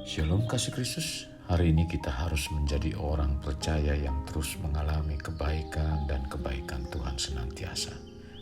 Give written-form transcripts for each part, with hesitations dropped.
Shalom kasih Kristus. Hari ini kita harus menjadi orang percaya yang terus mengalami kebaikan dan kebaikan Tuhan senantiasa.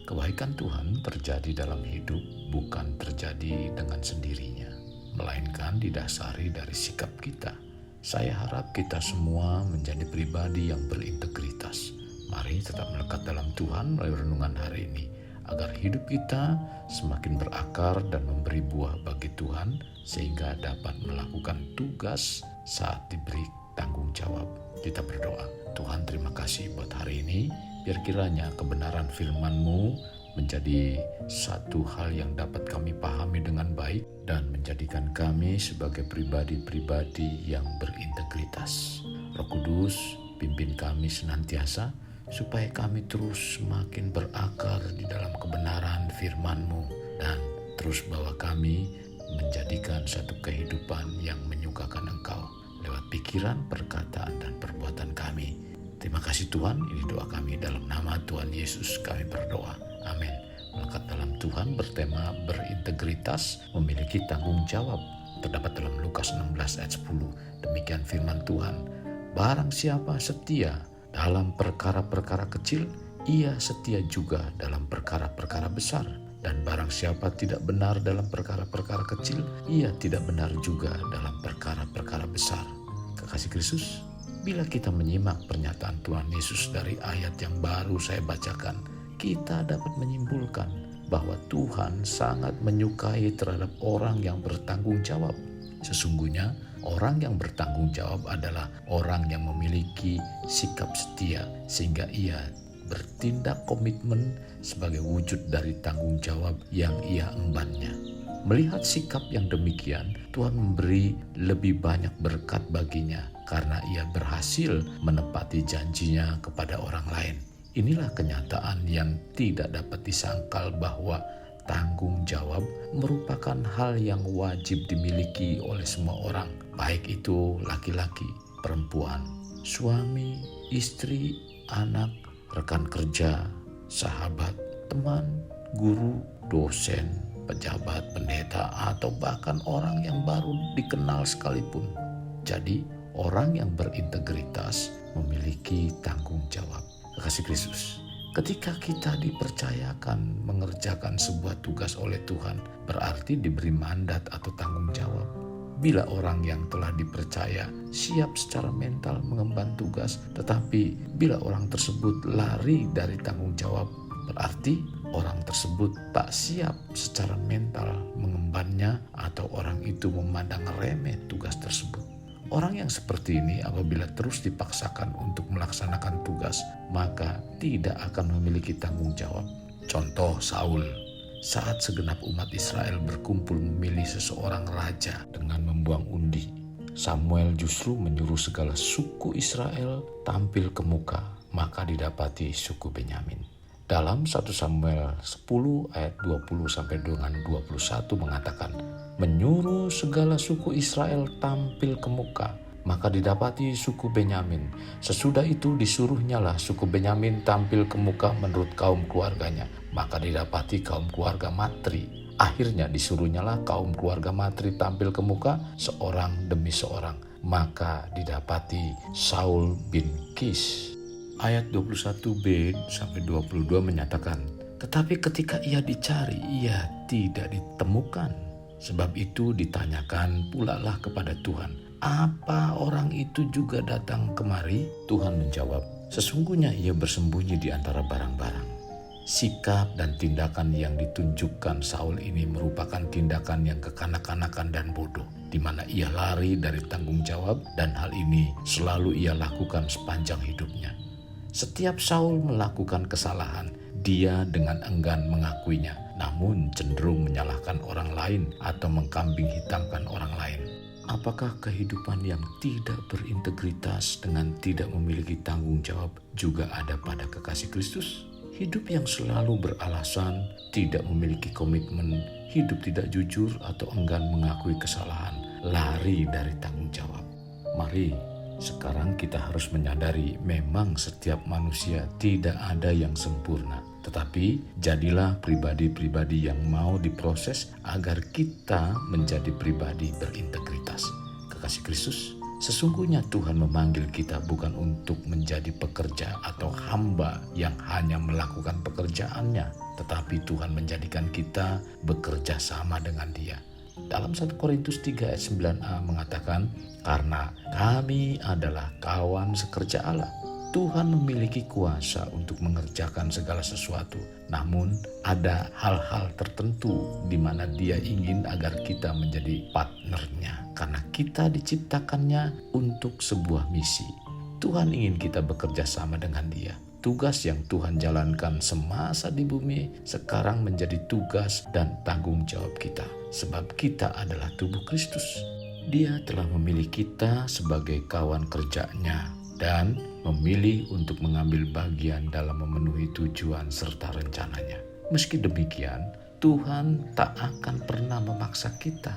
Kebaikan Tuhan terjadi dalam hidup bukan terjadi dengan sendirinya, melainkan didasari dari sikap kita. Saya harap kita semua menjadi pribadi yang berintegritas. Mari tetap melekat dalam Tuhan melalui renungan hari ini, agar hidup kita semakin berakar dan memberi buah bagi Tuhan, sehingga dapat melakukan tugas saat diberi tanggung jawab. Kita berdoa. Tuhan, terima kasih buat hari ini. Biar kiranya kebenaran firman-Mu menjadi satu hal yang dapat kami pahami dengan baik dan menjadikan kami sebagai pribadi-pribadi yang berintegritas. Roh Kudus, pimpin kami senantiasa supaya kami terus semakin berakar di dalam kebenaran firman-Mu dan terus bawa kami menjadikan satu kehidupan yang menyukakan Engkau lewat pikiran, perkataan, dan perbuatan kami. Terima kasih Tuhan, ini doa kami dalam nama Tuhan Yesus kami berdoa. Amin. Melekat dalam Tuhan bertema berintegritas memiliki tanggung jawab. Terdapat dalam Lukas 16 ayat 10. Demikian firman Tuhan. Barang siapa setia dalam perkara-perkara kecil, ia setia juga dalam perkara-perkara besar. Dan barang siapa tidak benar dalam perkara-perkara kecil, ia tidak benar juga dalam perkara-perkara besar. Kekasih Kristus, bila kita menyimak pernyataan Tuhan Yesus dari ayat yang baru saya bacakan, kita dapat menyimpulkan bahwa Tuhan sangat menyukai terhadap orang yang bertanggung jawab. Sesungguhnya orang yang bertanggung jawab adalah orang yang memiliki sikap setia, sehingga ia bertindak komitmen sebagai wujud dari tanggung jawab yang ia embannya. Melihat sikap yang demikian, Tuhan memberi lebih banyak berkat baginya karena ia berhasil menepati janjinya kepada orang lain. Inilah kenyataan yang tidak dapat disangkal bahwa tanggung jawab merupakan hal yang wajib dimiliki oleh semua orang, baik itu laki-laki, perempuan, suami, istri, anak, rekan kerja, sahabat, teman, guru, dosen, pejabat, pendeta, atau bahkan orang yang baru dikenal sekalipun. Jadi, orang yang berintegritas memiliki tanggung jawab. Kekasih Kristus, ketika kita dipercayakan mengerjakan sebuah tugas oleh Tuhan, berarti diberi mandat atau tanggung jawab. Bila orang yang telah dipercaya siap secara mental mengemban tugas, tetapi bila orang tersebut lari dari tanggung jawab, berarti orang tersebut tak siap secara mental mengembannya atau orang itu memandang remeh tugas tersebut. Orang yang seperti ini apabila terus dipaksakan untuk melaksanakan tugas, maka tidak akan memiliki tanggung jawab. Contoh Saul. Saat segenap umat Israel berkumpul memilih seseorang raja dengan membuang undi, Samuel justru menyuruh segala suku Israel tampil ke muka, maka didapati suku Benyamin. Dalam 1 Samuel 10 ayat 20 sampai dengan 21 mengatakan, menyuruh segala suku Israel tampil ke muka, maka didapati suku Benyamin. Sesudah itu disuruhnyalah suku Benyamin tampil ke muka menurut kaum keluarganya, maka didapati kaum keluarga Matri. Akhirnya disuruhnyalah kaum keluarga Matri tampil ke muka seorang demi seorang, maka didapati Saul bin Kis. Ayat 21b sampai 22 menyatakan, tetapi ketika ia dicari, ia tidak ditemukan. Sebab itu ditanyakan pulalah kepada Tuhan, apa orang itu juga datang kemari? Tuhan menjawab, sesungguhnya ia bersembunyi di antara barang-barang. Sikap dan tindakan yang ditunjukkan Saul ini merupakan tindakan yang kekanak-kanakan dan bodoh, di mana ia lari dari tanggung jawab, dan hal ini selalu ia lakukan sepanjang hidupnya. Setiap Saul melakukan kesalahan, dia dengan enggan mengakuinya, namun cenderung menyalahkan orang lain atau mengkambing hitamkan orang lain. Apakah kehidupan yang tidak berintegritas dengan tidak memiliki tanggung jawab juga ada pada kekasih Kristus? Hidup yang selalu beralasan, tidak memiliki komitmen, hidup tidak jujur atau enggan mengakui kesalahan, lari dari tanggung jawab. Mari sekarang kita harus menyadari memang setiap manusia tidak ada yang sempurna. Tetapi jadilah pribadi-pribadi yang mau diproses agar kita menjadi pribadi berintegritas. Kekasih Kristus, sesungguhnya Tuhan memanggil kita bukan untuk menjadi pekerja atau hamba yang hanya melakukan pekerjaannya, tetapi Tuhan menjadikan kita bekerja sama dengan Dia. Dalam 1 Korintus 3 ayat 9a mengatakan, karena kami adalah kawan sekerja Allah. Tuhan memiliki kuasa untuk mengerjakan segala sesuatu. Namun ada hal-hal tertentu di mana Dia ingin agar kita menjadi partnernya. Karena kita diciptakannya untuk sebuah misi. Tuhan ingin kita bekerja sama dengan Dia. Tugas yang Tuhan jalankan semasa di bumi sekarang menjadi tugas dan tanggung jawab kita. Sebab kita adalah tubuh Kristus. Dia telah memilih kita sebagai kawan kerjanya dan memilih untuk mengambil bagian dalam memenuhi tujuan serta rencananya. Meski demikian, Tuhan tak akan pernah memaksa kita.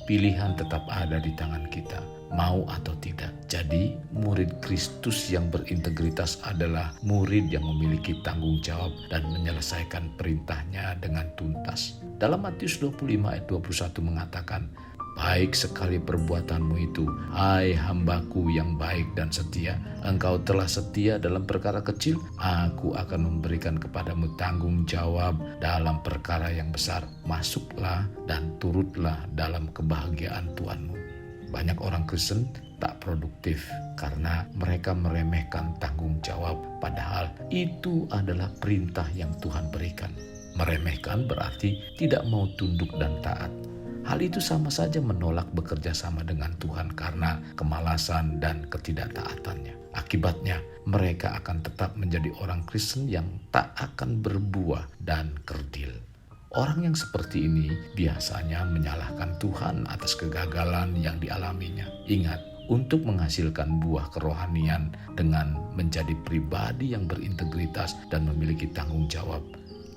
Pilihan tetap ada di tangan kita, mau atau tidak. Jadi, murid Kristus yang berintegritas adalah murid yang memiliki tanggung jawab dan menyelesaikan perintahnya dengan tuntas. Dalam Matius 25 ayat 21 mengatakan, baik sekali perbuatanmu itu, hai hambaku yang baik dan setia. Engkau telah setia dalam perkara kecil, aku akan memberikan kepadamu tanggung jawab dalam perkara yang besar. Masuklah dan turutlah dalam kebahagiaan Tuhanmu. Banyak orang Kristen tak produktif karena mereka meremehkan tanggung jawab, padahal itu adalah perintah yang Tuhan berikan. Meremehkan berarti tidak mau tunduk dan taat. Hal itu sama saja menolak bekerja sama dengan Tuhan karena kemalasan dan ketidaktaatannya. Akibatnya, mereka akan tetap menjadi orang Kristen yang tak akan berbuah dan kerdil. Orang yang seperti ini biasanya menyalahkan Tuhan atas kegagalan yang dialaminya. Ingat, untuk menghasilkan buah kerohanian dengan menjadi pribadi yang berintegritas dan memiliki tanggung jawab,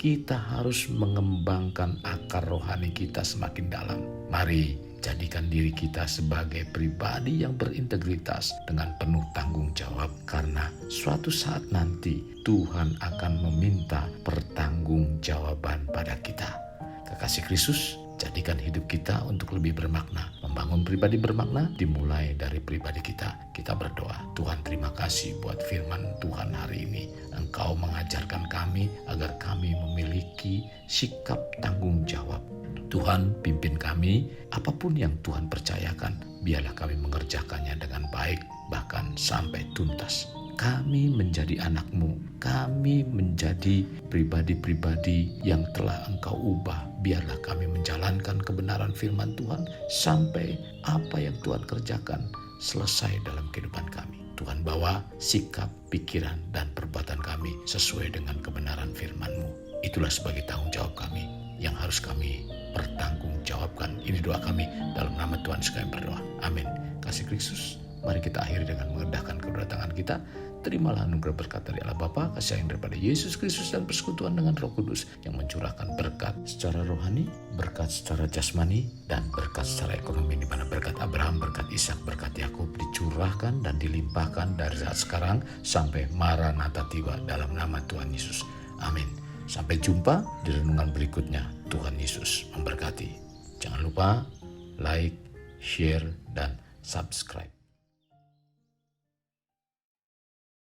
kita harus mengembangkan akar rohani kita semakin dalam. Mari jadikan diri kita sebagai pribadi yang berintegritas dengan penuh tanggung jawab, karena suatu saat nanti Tuhan akan meminta pertanggungjawaban pada kita. Kekasih Kristus, jadikan hidup kita untuk lebih bermakna. Membangun pribadi bermakna dimulai dari pribadi kita. Kita berdoa, Tuhan terima kasih buat firman Tuhan hari ini. Engkau mengajarkan kami agar kami memiliki sikap tanggung jawab. Tuhan pimpin kami, apapun yang Tuhan percayakan, biarlah kami mengerjakannya dengan baik, bahkan sampai tuntas. Kami menjadi anak-Mu, kami menjadi pribadi-pribadi yang telah Engkau ubah. Biarlah kami menjalankan kebenaran firman Tuhan sampai apa yang Tuhan kerjakan selesai dalam kehidupan kami. Tuhan bawa sikap, pikiran, dan perbuatan kami sesuai dengan kebenaran firman-Mu. Itulah sebagai tanggung jawab kami yang harus kami pertanggungjawabkan. Ini doa kami dalam nama Tuhan Yesus kami berdoa. Amin. Kasih Kristus, mari kita akhiri dengan mengendahkan kedua tangan kita. Terimalah anugerah berkat dari Allah Bapa, kasih sayang daripada Yesus Kristus, dan persekutuan dengan Roh Kudus yang mencurahkan berkat secara rohani, berkat secara jasmani, dan berkat secara ekonomi, di mana berkat Abraham, berkat Ishak, berkat Yakub dicurahkan dan dilimpahkan dari saat sekarang sampai Maranatha tiba dalam nama Tuhan Yesus. Amin. Sampai jumpa di renungan berikutnya. Tuhan Yesus memberkati. Jangan lupa like, share, dan subscribe.